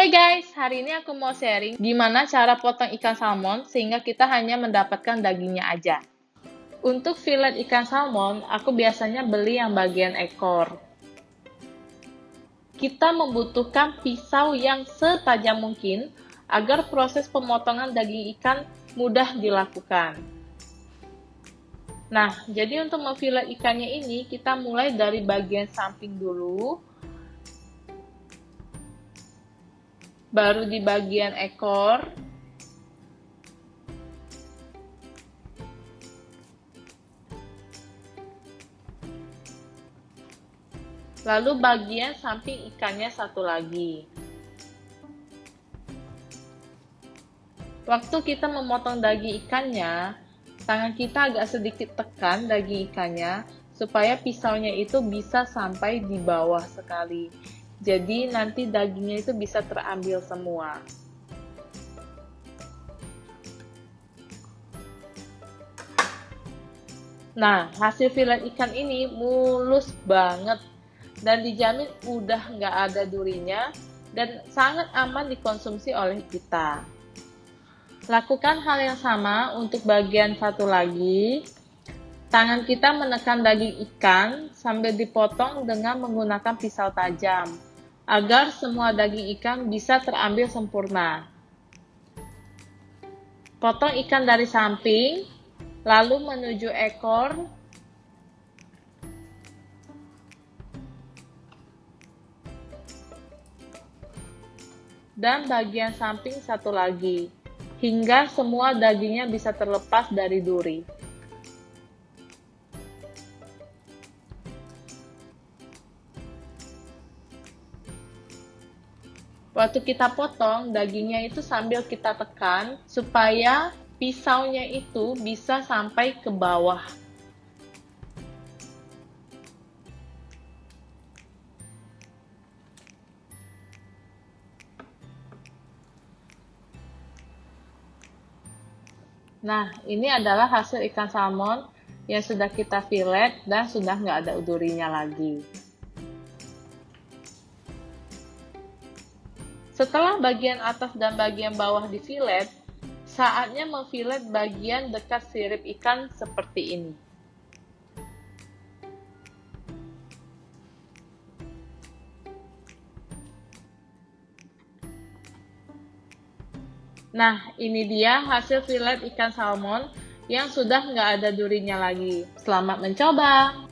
Hey guys, hari ini aku mau sharing gimana cara potong ikan salmon sehingga kita hanya mendapatkan dagingnya aja. Untuk filet ikan salmon, aku biasanya beli yang bagian ekor. Kita membutuhkan pisau yang setajam mungkin agar proses pemotongan daging ikan mudah dilakukan. Nah, jadi untuk memfilet ikannya ini, kita mulai dari bagian samping dulu, baru di bagian ekor, lalu bagian samping ikannya satu lagi. Waktu kita memotong daging ikannya, tangan kita agak sedikit tekan daging ikannya supaya pisaunya itu bisa sampai di bawah sekali. Jadi nanti dagingnya itu bisa terambil semua. Nah, hasil filet ikan ini mulus banget dan dijamin udah nggak ada durinya dan sangat aman dikonsumsi oleh kita. Lakukan hal yang sama untuk bagian satu lagi. Tangan kita menekan daging ikan sambil dipotong dengan menggunakan pisau tajam, agar semua daging ikan bisa terambil sempurna. Potong ikan dari samping, lalu menuju ekor, dan bagian samping satu lagi, hingga semua dagingnya bisa terlepas dari duri. Waktu kita potong, dagingnya itu sambil kita tekan supaya pisaunya itu bisa sampai ke bawah. Nah, ini adalah hasil ikan salmon yang sudah kita filet dan sudah nggak ada durinya lagi. Setelah bagian atas dan bagian bawah difilet, saatnya memfilet bagian dekat sirip ikan seperti ini. Nah, ini dia hasil filet ikan salmon yang sudah nggak ada durinya lagi. Selamat mencoba!